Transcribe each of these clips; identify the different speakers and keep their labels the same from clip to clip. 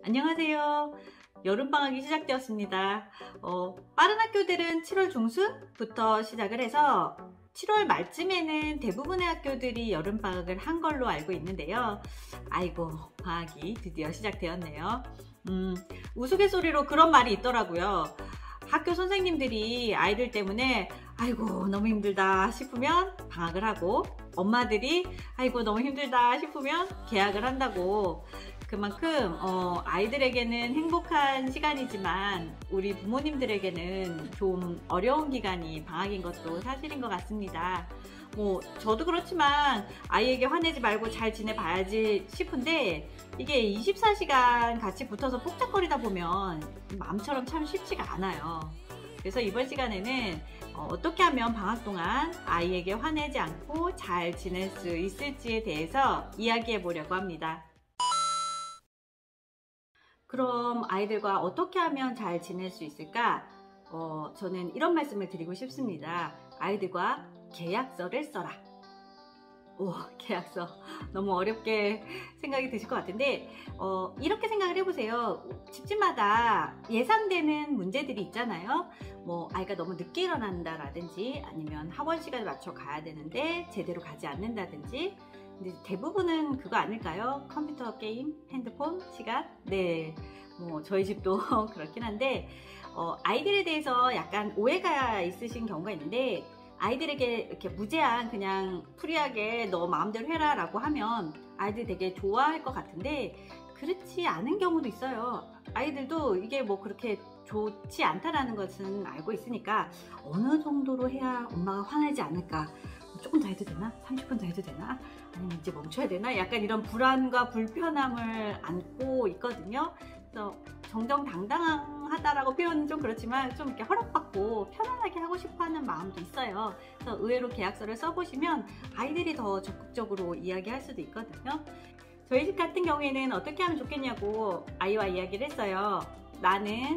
Speaker 1: 안녕하세요. 여름방학이 시작되었습니다. 빠른 학교들은 7월 중순부터 시작을 해서 7월 말쯤에는 대부분의 학교들이 여름방학을 한 걸로 알고 있는데요. 아이고, 방학이 드디어 시작되었네요. 우스갯소리로 그런 말이 있더라고요. 학교 선생님들이 아이들 때문에 아이고 너무 힘들다 싶으면 방학을 하고, 엄마들이 아이고 너무 힘들다 싶으면 개학을 한다고. 그만큼 아이들에게는 행복한 시간이지만 우리 부모님들에게는 좀 어려운 기간이 방학인 것도 사실인 것 같습니다. 저도 그렇지만 아이에게 화내지 말고 잘 지내봐야지 싶은데, 이게 24시간 같이 붙어서 폭작거리다 보면 마음처럼 참 쉽지가 않아요. 그래서 이번 시간에는 어떻게 하면 방학 동안 아이에게 화내지 않고 잘 지낼 수 있을지에 대해서 이야기해 보려고 합니다. 그럼 아이들과 어떻게 하면 잘 지낼 수 있을까? 저는 이런 말씀을 드리고 싶습니다. 아이들과 계약서를 써라. 계약서 너무 어렵게 생각이 드실 것 같은데, 이렇게 생각을 해보세요. 집집마다 예상되는 문제들이 있잖아요. 아이가 너무 늦게 일어난다라든지, 아니면 학원 시간에 맞춰 가야 되는데 제대로 가지 않는다든지. 근데 대부분은 그거 아닐까요? 컴퓨터 게임, 핸드폰 시간? 네, 저희 집도 그렇긴 한데, 아이들에 대해서 약간 오해가 있으신 경우가 있는데, 아이들에게 이렇게 무제한 그냥 프리하게 너 마음대로 해라 라고 하면 아이들이 되게 좋아할 것 같은데, 그렇지 않은 경우도 있어요. 아이들도 이게 그렇게 좋지 않다라는 것은 알고 있으니까 어느 정도로 해야 엄마가 화내지 않을까, 조금 더 해도 되나? 30분 더 해도 되나? 아니면 이제 멈춰야 되나? 약간 이런 불안과 불편함을 안고 있거든요. 그래서 정정당당하다라고 표현은 좀 그렇지만, 좀 이렇게 허락받고 편안하게 하고 싶어하는 마음도 있어요. 그래서 의외로 계약서를 써보시면 아이들이 더 적극적으로 이야기할 수도 있거든요. 저희 집 같은 경우에는 어떻게 하면 좋겠냐고 아이와 이야기를 했어요.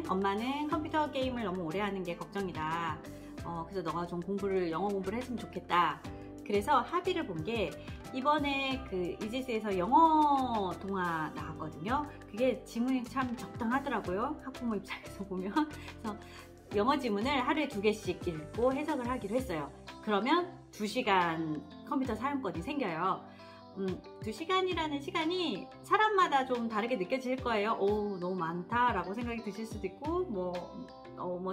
Speaker 1: 엄마는 컴퓨터 게임을 너무 오래 하는 게 걱정이다. 그래서 너가 좀 영어 공부를 했으면 좋겠다. 그래서 합의를 본 게, 이번에 그 이지스에서 영어 동화 나왔거든요. 그게 지문이 참 적당하더라고요. 학부모 입장에서 보면. 그래서 영어 지문을 하루에 2개씩 읽고 해석을 하기로 했어요. 그러면 2시간 컴퓨터 사용권이 생겨요. 2시간이라는 시간이 사람마다 좀 다르게 느껴질 거예요. 너무 많다라고 생각이 드실 수도 있고,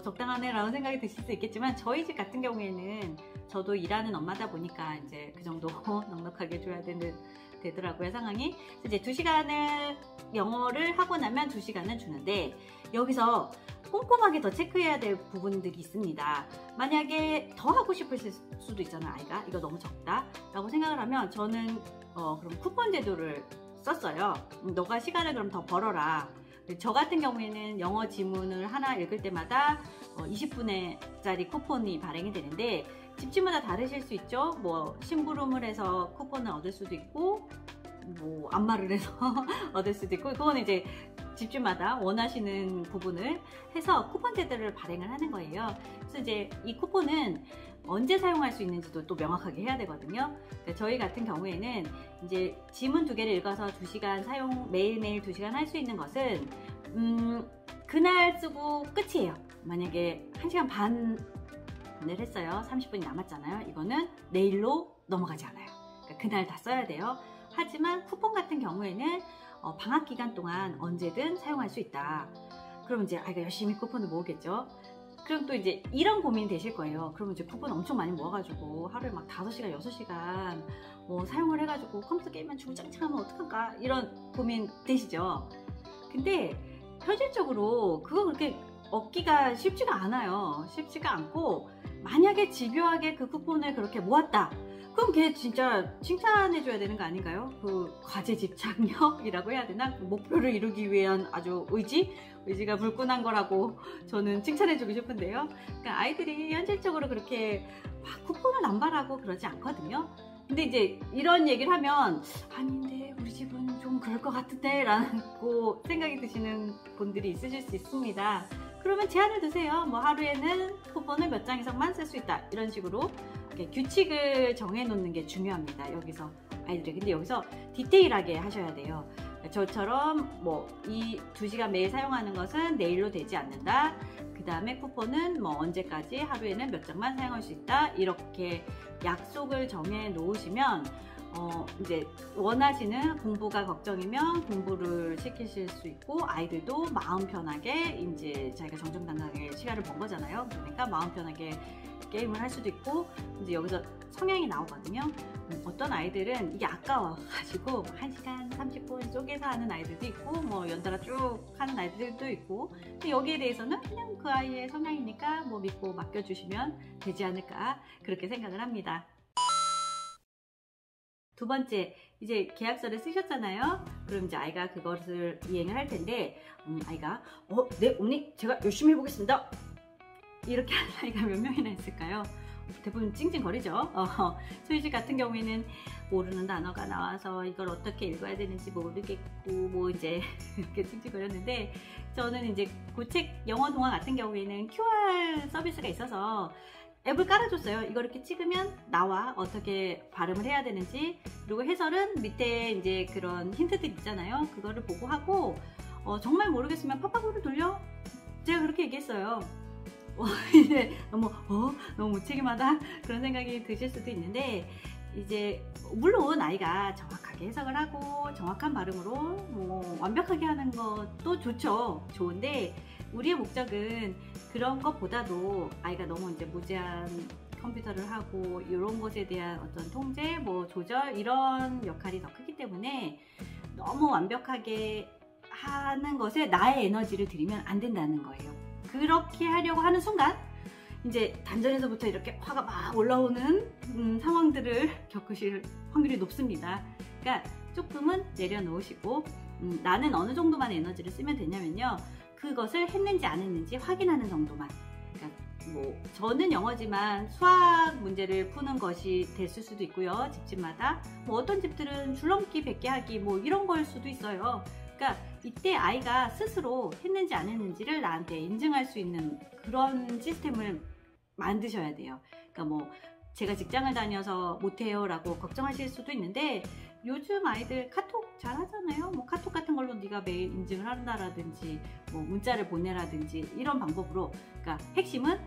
Speaker 1: 적당하네 라는 생각이 드실 수 있겠지만, 저희 집 같은 경우에는 저도 일하는 엄마다 보니까 이제 그 정도 넉넉하게 줘야 되더라고요, 상황이. 그래서 이제 2시간을 영어를 하고 나면 2시간을 주는데, 여기서 꼼꼼하게 더 체크해야 될 부분들이 있습니다. 만약에 더 하고 싶을 수도 있잖아요. 아이가 이거 너무 적다 라고 생각을 하면, 저는 그럼 쿠폰 제도를 썼어요. 너가 시간을 그럼 더 벌어라. 저 같은 경우에는 영어 지문을 하나 읽을 때마다 20분짜리 쿠폰이 발행이 되는데, 집집마다 다르실 수 있죠. 심부름을 해서 쿠폰을 얻을 수도 있고, 안마를 해서 얻을 수도 있고, 그거는 이제 집집마다 원하시는 부분을 해서 쿠폰 제도를 발행을 하는 거예요. 그래서 이제 이 쿠폰은 언제 사용할 수 있는지도 또 명확하게 해야 되거든요. 그러니까 저희 같은 경우에는 이제 지문 2개를 읽어서 2시간 매일매일 2시간 할 수 있는 것은 그날 쓰고 끝이에요. 만약에 1시간 반을 했어요. 30분이 남았잖아요. 이거는 내일로 넘어가지 않아요. 그러니까 그날 다 써야 돼요. 하지만 쿠폰 같은 경우에는 방학 기간 동안 언제든 사용할 수 있다. 그럼 이제 아이가 열심히 쿠폰을 모으겠죠. 그럼 또 이제 이런 고민이 되실 거예요. 그러면 이제 쿠폰 엄청 많이 모아가지고 하루에 5시간, 6시간 사용을 해가지고 컴퓨터 게임만 주구장창 하면 어떡할까? 이런 고민 되시죠? 근데 현실적으로 그거 그렇게 얻기가 쉽지가 않아요. 쉽지가 않고, 만약에 집요하게 그 쿠폰을 그렇게 모았다. 그럼 걔 진짜 칭찬해줘야 되는 거 아닌가요? 그 과제 집착력이라고 해야 되나? 그 목표를 이루기 위한 아주 의지가 불끈한 거라고 저는 칭찬해주고 싶은데요. 그러니까 아이들이 현실적으로 그렇게 막 쿠폰을 남발하고 그러지 않거든요. 근데 이제 이런 얘기를 하면, 아닌데 우리 집은 좀 그럴 것 같은데 라고 생각이 드시는 분들이 있으실 수 있습니다. 그러면 제한을 두세요. 하루에는 쿠폰을 몇 장 이상만 쓸 수 있다, 이런 식으로 규칙을 정해 놓는 게 중요합니다. 여기서 아이들이. 근데 여기서 디테일하게 하셔야 돼요. 저처럼 뭐 이 2시간 매일 사용하는 것은 내일로 되지 않는다. 그 다음에 쿠폰은 뭐 언제까지 하루에는 몇 장만 사용할 수 있다. 이렇게 약속을 정해 놓으시면 이제 원하시는 공부가 걱정이면 공부를 시키실 수 있고, 아이들도 마음 편하게 이제 자기가 정정당당하게 시간을 번 거잖아요. 그러니까 마음 편하게 게임을 할 수도 있고, 이제 여기서 성향이 나오거든요. 어떤 아이들은 이게 아까워가지고 1시간 30분 쪼개서 하는 아이들도 있고, 뭐 연달아 쭉 하는 아이들도 있고, 근데 여기에 대해서는 그냥 그 아이의 성향이니까 뭐 믿고 맡겨주시면 되지 않을까, 그렇게 생각을 합니다. 두 번째, 이제 계약서를 쓰셨잖아요. 그럼 이제 아이가 그것을 이행을 할 텐데, 아이가 네 어머니 제가 열심히 해보겠습니다, 이렇게 하는 아이가 몇 명이나 있을까요? 대부분 찡찡거리죠. 소희씨 같은 경우에는 모르는 단어가 나와서 이걸 어떻게 읽어야 되는지 모르겠고, 뭐 이제 이렇게 찡찡거렸는데, 저는 이제 고책 영어 동화 같은 경우에는 QR 서비스가 있어서 앱을 깔아줬어요. 이거 이렇게 찍으면 나와, 어떻게 발음을 해야 되는지. 그리고 해설은 밑에 이제 그런 힌트들 있잖아요. 그거를 보고 하고, 정말 모르겠으면 팝팝으로 돌려, 제가 그렇게 얘기했어요. 이제 너무 무책임하다, 그런 생각이 드실 수도 있는데, 이제 물론 아이가 정확하게 해석을 하고 정확한 발음으로 뭐 완벽하게 하는 것도 좋은데, 우리의 목적은 그런 것보다도 아이가 너무 이제 무제한 컴퓨터를 하고 이런 것에 대한 어떤 통제, 뭐 조절, 이런 역할이 더 크기 때문에 너무 완벽하게 하는 것에 나의 에너지를 들이면 안 된다는 거예요. 그렇게 하려고 하는 순간 이제 단전에서부터 이렇게 화가 막 올라오는 상황들을 겪으실 확률이 높습니다. 그러니까 조금은 내려놓으시고, 나는 어느 정도만 에너지를 쓰면 되냐면요, 그것을 했는지 안 했는지 확인하는 정도만. 그러니까 뭐 저는 영어지만 수학 문제를 푸는 것이 됐을 수도 있고요, 집집마다. 뭐 어떤 집들은 줄넘기 100개 하기 뭐 이런 걸 수도 있어요. 그러니까 이때 아이가 스스로 했는지 안 했는지를 나한테 인증할 수 있는 그런 시스템을 만드셔야 돼요. 그러니까 뭐 제가 직장을 다녀서 못해요 라고 걱정하실 수도 있는데, 요즘 아이들 카톡 잘 하잖아요. 뭐 카톡 같은 걸로 네가 매일 인증을 한다라든지, 뭐 문자를 보내라든지, 이런 방법으로. 그러니까 핵심은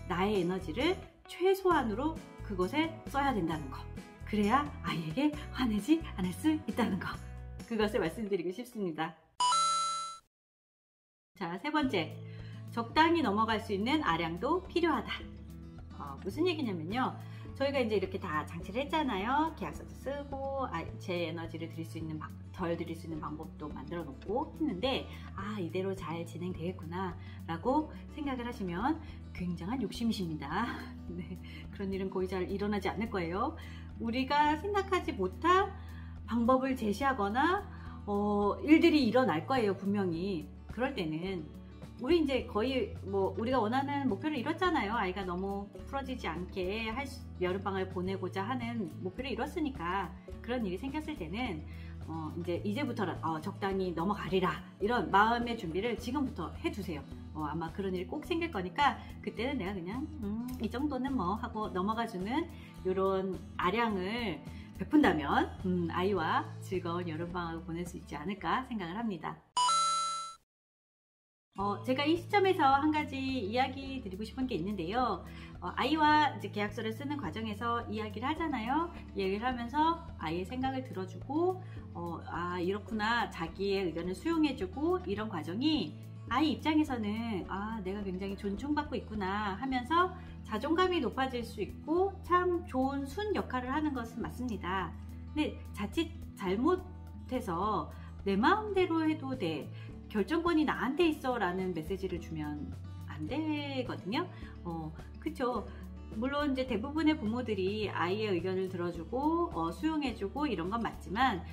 Speaker 1: 나의 에너지를 최소한으로 그것에 써야 된다는 거. 그래야 아이에게 화내지 않을 수 있다는 거. 그것을 말씀드리고 싶습니다. 자, 세 번째, 적당히 넘어갈 수 있는 아량도 필요하다. 무슨 얘기냐면요, 저희가 이제 이렇게 다 장치를 했잖아요. 계약서도 쓰고, 제 에너지를 덜 드릴 수 있는 방법도 만들어 놓고 했는데, 이대로 잘 진행되겠구나 라고 생각을 하시면 굉장한 욕심이십니다. 네, 그런 일은 거의 잘 일어나지 않을 거예요. 우리가 생각하지 못한 방법을 제시하거나 일들이 일어날 거예요, 분명히. 그럴 때는 우리 이제 거의 뭐 우리가 원하는 목표를 이뤘잖아요. 아이가 너무 풀어지지 않게 여름방을 보내고자 하는 목표를 이뤘으니까, 그런 일이 생겼을 때는 이제부터는 적당히 넘어가리라, 이런 마음의 준비를 지금부터 해두세요. 아마 그런 일이 꼭 생길 거니까, 그때는 내가 그냥 이 정도는 뭐 하고 넘어가주는 이런 아량을 베푼다면 아이와 즐거운 여름방학을 보낼 수 있지 않을까 생각을 합니다. 제가 이 시점에서 한 가지 이야기 드리고 싶은 게 있는데요. 아이와 이제 계약서를 쓰는 과정에서 이야기를 하잖아요. 이야기를 하면서 아이의 생각을 들어주고, 이렇구나, 자기의 의견을 수용해주고, 이런 과정이 아이 입장에서는 내가 굉장히 존중받고 있구나 하면서 자존감이 높아질 수 있고, 참 좋은 순 역할을 하는 것은 맞습니다. 근데 자칫 잘못해서 내 마음대로 해도 돼, 결정권이 나한테 있어 라는 메시지를 주면 안 되거든요. 그쵸. 물론 이제 대부분의 부모들이 아이의 의견을 들어주고 수용해주고 이런 건 맞지만,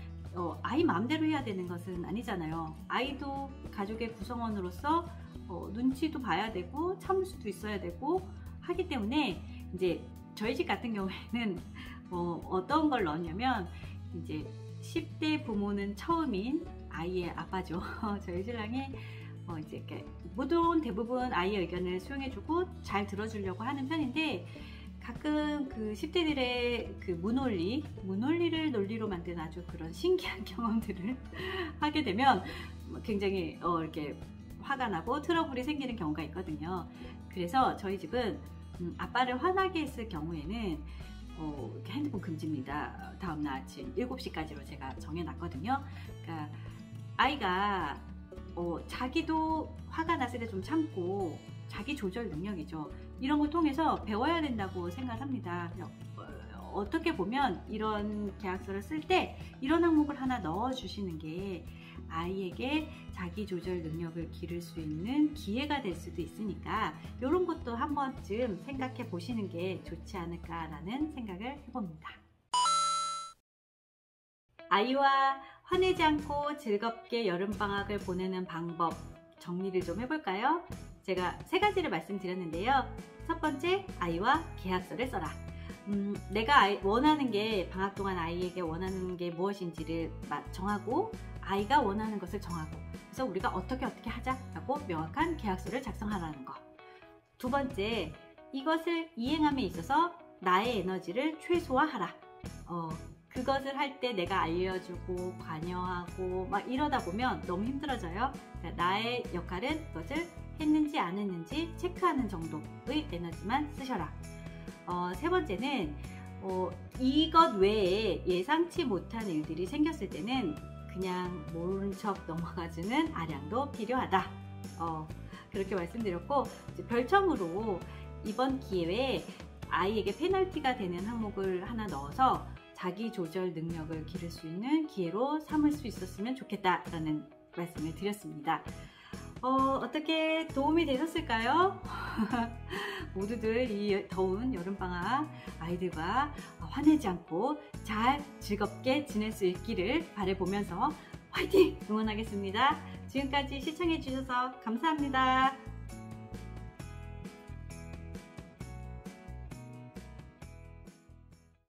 Speaker 1: 아이 마음대로 해야 되는 것은 아니잖아요. 아이도 가족의 구성원으로서 눈치도 봐야 되고 참을 수도 있어야 되고 하기 때문에, 이제 저희 집 같은 경우에는 어떤 걸 넣었냐면, 이제 10대 부모는 처음인 아이의 아빠죠. 저희 신랑이 이제 이렇게 대부분 아이의 의견을 수용해주고 잘 들어주려고 하는 편인데, 가끔 그 10대들의 그 문논리를 논리로 만든 아주 그런 신기한 경험들을 하게 되면 굉장히 이렇게 화가 나고 트러블이 생기는 경우가 있거든요. 그래서 저희 집은 아빠를 화나게 했을 경우에는 핸드폰 금지입니다. 다음날 아침 7시까지로 제가 정해놨거든요. 그러니까 아이가 자기도 화가 났을 때 좀 참고 자기 조절 능력이죠. 이런 걸 통해서 배워야 된다고 생각합니다. 어떻게 보면 이런 계약서를 쓸 때 이런 항목을 하나 넣어주시는 게 아이에게 자기 조절 능력을 기를 수 있는 기회가 될 수도 있으니까 이런 것도 한 번쯤 생각해 보시는 게 좋지 않을까라는 생각을 해봅니다. 아이와 화내지 않고 즐겁게 여름방학을 보내는 방법 정리를 좀 해볼까요? 제가 3가지를 말씀드렸는데요. 첫 번째, 아이와 계약서를 써라. 내가 원하는 게 방학 동안 아이에게 원하는 게 무엇인지를 정하고 아이가 원하는 것을 정하고 그래서 우리가 어떻게 하자라고 명확한 계약서를 작성하라는 거. 두 번째, 이것을 이행함에 있어서 나의 에너지를 최소화하라. 그것을 할 때 내가 알려주고 관여하고 막 이러다 보면 너무 힘들어져요. 그러니까 나의 역할은 그것을 했는지 안 했는지 체크하는 정도의 에너지만 쓰셔라. 세 번째는 이것 외에 예상치 못한 일들이 생겼을 때는 그냥 모른 척 넘어가주는 아량도 필요하다. 그렇게 말씀드렸고 별첨으로 이번 기회에 아이에게 페널티가 되는 항목을 하나 넣어서 자기 조절 능력을 기를 수 있는 기회로 삼을 수 있었으면 좋겠다라는 말씀을 드렸습니다. 어떻게 도움이 되셨을까요? 모두들 이 더운 여름방학 아이들과 화내지 않고 잘 즐겁게 지낼 수 있기를 바라보면서 화이팅! 응원하겠습니다. 지금까지 시청해 주셔서 감사합니다.